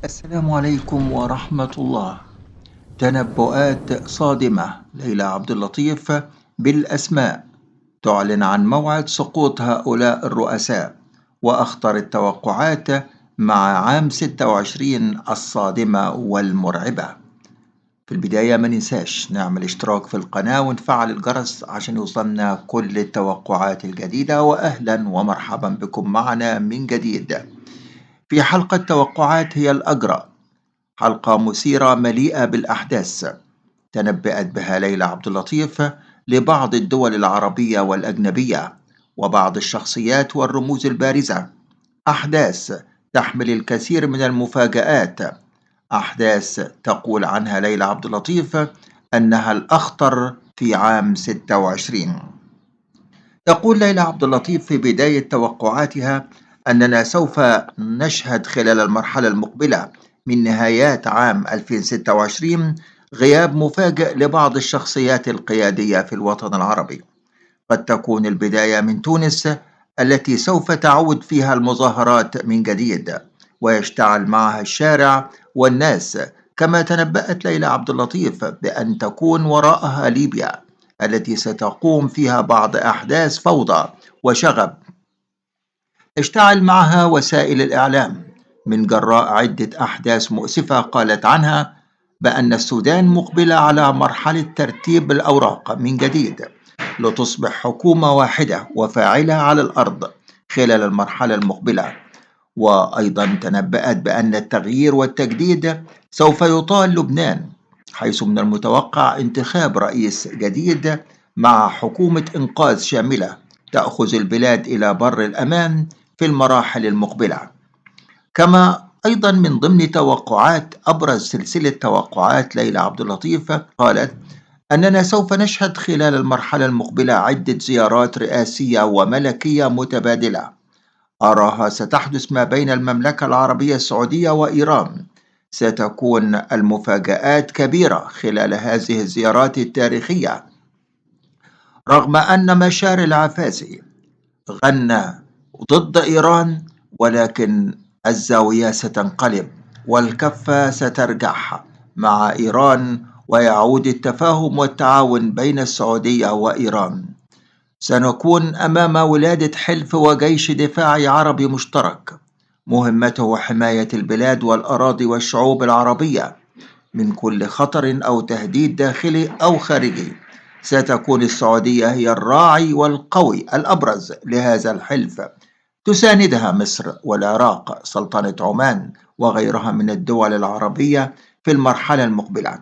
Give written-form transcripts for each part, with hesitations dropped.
السلام عليكم ورحمة الله. تنبؤات صادمة. ليلى عبد اللطيف بالأسماء تعلن عن موعد سقوط هؤلاء الرؤساء وأخطر التوقعات مع عام 26 الصادمة والمرعبة. في البداية ما ننساش نعمل اشتراك في القناة ونفعل الجرس عشان يوصلنا كل التوقعات الجديدة، وأهلا ومرحبا بكم معنا من جديد في حلقة توقعات هي الأجرى، حلقة مثيرة مليئة بالأحداث تنبأت بها ليلى عبد اللطيف لبعض الدول العربية والأجنبية وبعض الشخصيات والرموز البارزة. أحداث تحمل الكثير من المفاجآت، أحداث تقول عنها ليلى عبد اللطيف أنها الأخطر في عام 26. تقول ليلى عبد اللطيف في بداية توقعاتها أننا سوف نشهد خلال المرحلة المقبلة من نهايات عام 2026 غياب مفاجئ لبعض الشخصيات القيادية في الوطن العربي. قد تكون البداية من تونس التي سوف تعود فيها المظاهرات من جديد ويشتعل معها الشارع والناس، كما تنبأت ليلى عبد اللطيف بأن تكون وراءها ليبيا التي ستقوم فيها بعض أحداث فوضى وشغب اشتعل معها وسائل الإعلام من جراء عدة أحداث مؤسفة قالت عنها بأن السودان مقبلة على مرحلة ترتيب الأوراق من جديد لتصبح حكومة واحدة وفاعلة على الأرض خلال المرحلة المقبلة. وأيضا تنبأت بأن التغيير والتجديد سوف يطال لبنان، حيث من المتوقع انتخاب رئيس جديد مع حكومة إنقاذ شاملة تأخذ البلاد إلى بر الأمان في المراحل المقبلة. كما أيضا من ضمن توقعات أبرز سلسلة توقعات ليلى عبد اللطيف قالت أننا سوف نشهد خلال المرحلة المقبلة عدة زيارات رئاسية وملكية متبادلة، أراها ستحدث ما بين المملكة العربية السعودية وإيران. ستكون المفاجآت كبيرة خلال هذه الزيارات التاريخية، رغم أن مشار العفاسي غنى ضد إيران، ولكن الزاوية ستنقلب والكفة سترجح مع إيران ويعود التفاهم والتعاون بين السعودية وإيران. سنكون أمام ولادة حلف وجيش دفاعي عربي مشترك مهمته حماية البلاد والأراضي والشعوب العربية من كل خطر أو تهديد داخلي أو خارجي. ستكون السعودية هي الراعي والقوي الأبرز لهذا الحلف، تساندها مصر والعراق، سلطنة عمان وغيرها من الدول العربية في المرحلة المقبلة.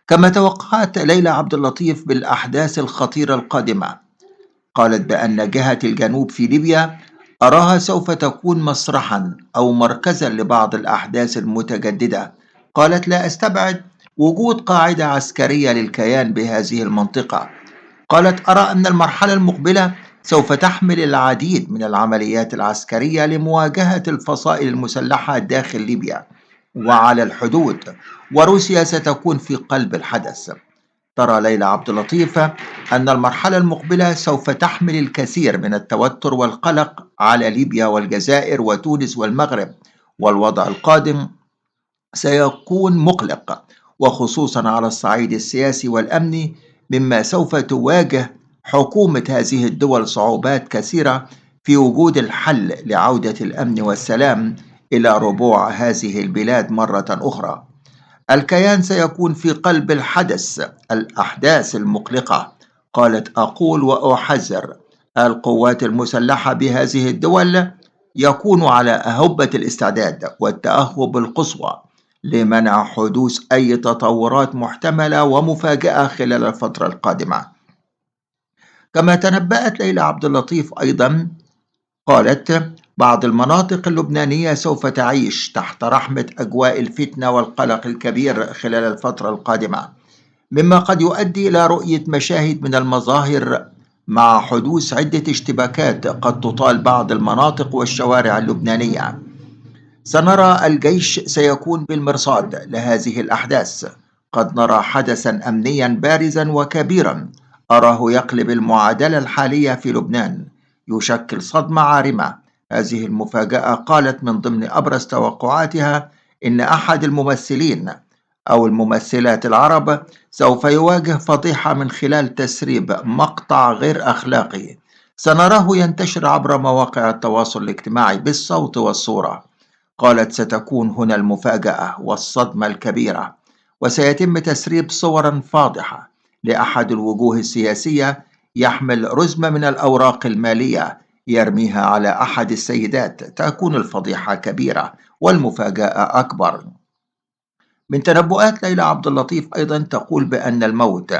كما توقعت ليلى عبد اللطيف بالأحداث الخطيرة القادمة، قالت بأن جهة الجنوب في ليبيا أراها سوف تكون مسرحا أو مركزا لبعض الأحداث المتجددة. قالت لا أستبعد وجود قاعدة عسكرية للكيان بهذه المنطقة. قالت أرى أن المرحلة المقبلة سوف تحمل العديد من العمليات العسكرية لمواجهة الفصائل المسلحة داخل ليبيا وعلى الحدود، وروسيا ستكون في قلب الحدث. ترى ليلى عبد اللطيف أن المرحلة المقبلة سوف تحمل الكثير من التوتر والقلق على ليبيا والجزائر وتونس والمغرب، والوضع القادم سيكون مقلق، وخصوصا على الصعيد السياسي والأمني، مما سوف تواجه حكومة هذه الدول صعوبات كثيرة في وجود الحل لعودة الأمن والسلام إلى ربوع هذه البلاد مرة أخرى. الكيان سيكون في قلب الحدث الأحداث المقلقة. قالت أقول وأحذر القوات المسلحة بهذه الدول يكون على أهبة الاستعداد والتأهب القصوى لمنع حدوث أي تطورات محتملة ومفاجئة خلال الفترة القادمة. كما تنبأت ليلى عبد اللطيف أيضا، قالت بعض المناطق اللبنانية سوف تعيش تحت رحمة أجواء الفتنة والقلق الكبير خلال الفترة القادمة، مما قد يؤدي إلى رؤية مشاهد من المظاهر مع حدوث عدة اشتباكات قد تطال بعض المناطق والشوارع اللبنانية. سنرى الجيش سيكون بالمرصاد لهذه الأحداث. قد نرى حدثا أمنيا بارزا وكبيرا أراه يقلب المعادلة الحالية في لبنان، يشكل صدمة عارمة. هذه المفاجأة قالت من ضمن أبرز توقعاتها إن أحد الممثلين أو الممثلات العرب سوف يواجه فضيحة من خلال تسريب مقطع غير أخلاقي سنراه ينتشر عبر مواقع التواصل الاجتماعي بالصوت والصورة. قالت: ستكون هنا المفاجأة والصدمة الكبيرة، وسيتم تسريب صور فاضحة لأحد الوجوه السياسية يحمل رزمة من الأوراق المالية يرميها على أحد السيدات. تكون الفضيحة كبيرة والمفاجأة أكبر. من تنبؤات ليلى عبد اللطيف أيضا تقول بأن الموت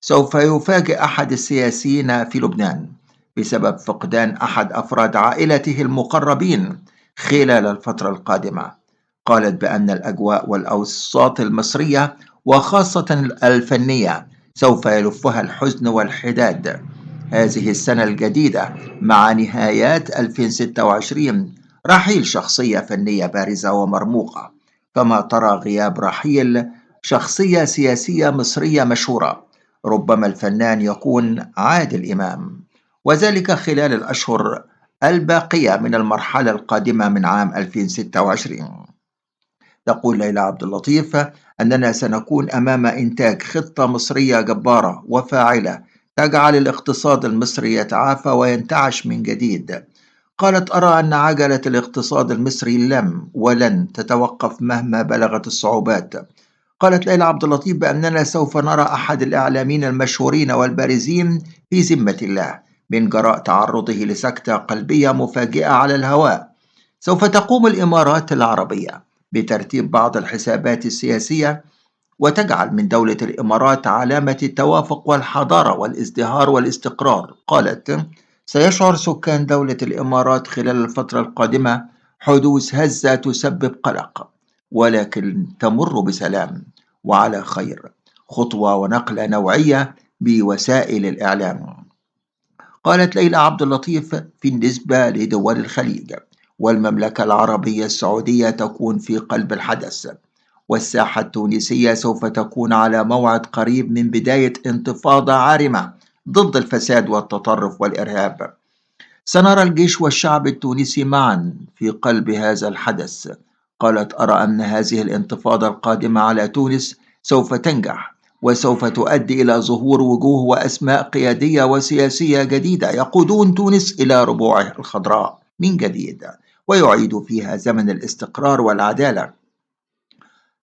سوف يفاجئ أحد السياسيين في لبنان بسبب فقدان أحد أفراد عائلته المقربين خلال الفترة القادمة. قالت بأن الأجواء والأوساط المصرية وخاصة الفنية سوف يلفها الحزن والحداد هذه السنة الجديدة مع نهايات 2026. رحيل شخصية فنية بارزة ومرموقة، كما ترى غياب رحيل شخصية سياسية مصرية مشهورة، ربما الفنان يكون عادل إمام، وذلك خلال الأشهر الباقية من المرحلة القادمة من عام 2026. تقول ليلى عبد اللطيف أننا سنكون أمام إنتاج خطة مصرية جبارة وفاعلة تجعل الاقتصاد المصري يتعافى وينتعش من جديد. قالت: أرى أن عجلة الاقتصاد المصري لم ولن تتوقف مهما بلغت الصعوبات. قالت ليلى عبد اللطيف بأننا سوف نرى أحد الإعلاميين المشهورين والبارزين في ذمة الله من جراء تعرضه لسكتة قلبية مفاجئة على الهواء. سوف تقوم الإمارات العربية بترتيب بعض الحسابات السياسية وتجعل من دولة الإمارات علامة التوافق والحضارة والازدهار والاستقرار. قالت: سيشعر سكان دولة الإمارات خلال الفترة القادمة حدوث هزة تسبب قلق، ولكن تمر بسلام وعلى خير، خطوة ونقلة نوعية بوسائل الإعلام. قالت ليلى عبد اللطيف: في النسبة لدول الخليج والمملكة العربية السعودية تكون في قلب الحدث، والساحة التونسية سوف تكون على موعد قريب من بداية انتفاضة عارمة ضد الفساد والتطرف والإرهاب. سنرى الجيش والشعب التونسي معا في قلب هذا الحدث. قالت: أرى أن هذه الانتفاضة القادمة على تونس سوف تنجح وسوف تؤدي إلى ظهور وجوه وأسماء قيادية وسياسية جديدة يقودون تونس إلى ربوعها الخضراء من جديد، ويعيد فيها زمن الاستقرار والعدالة.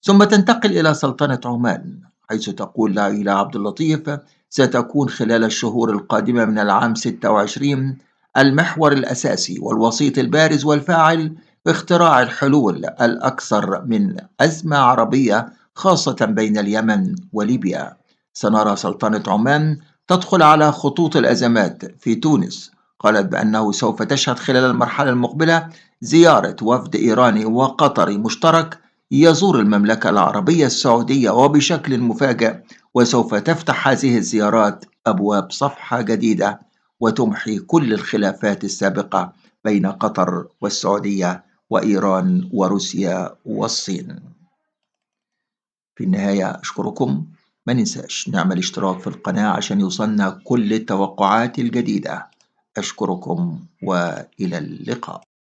ثم تنتقل إلى سلطنة عمان، حيث تقول ليلى عبد اللطيف: ستكون خلال الشهور القادمة من العام 26 المحور الأساسي والوسيط البارز والفاعل في اختراع الحلول الأكثر من أزمة عربية، خاصة بين اليمن وليبيا. سنرى سلطنة عمان تدخل على خطوط الأزمات في تونس. قالت بأنه سوف تشهد خلال المرحلة المقبلة زيارة وفد إيراني وقطري مشترك يزور المملكة العربية السعودية وبشكل مفاجئ، وسوف تفتح هذه الزيارات أبواب صفحة جديدة وتمحي كل الخلافات السابقة بين قطر والسعودية وإيران وروسيا والصين. في النهاية أشكركم، ما ننساش نعمل اشتراك في القناة عشان يوصلنا كل التوقعات الجديدة. أشكركم وإلى اللقاء.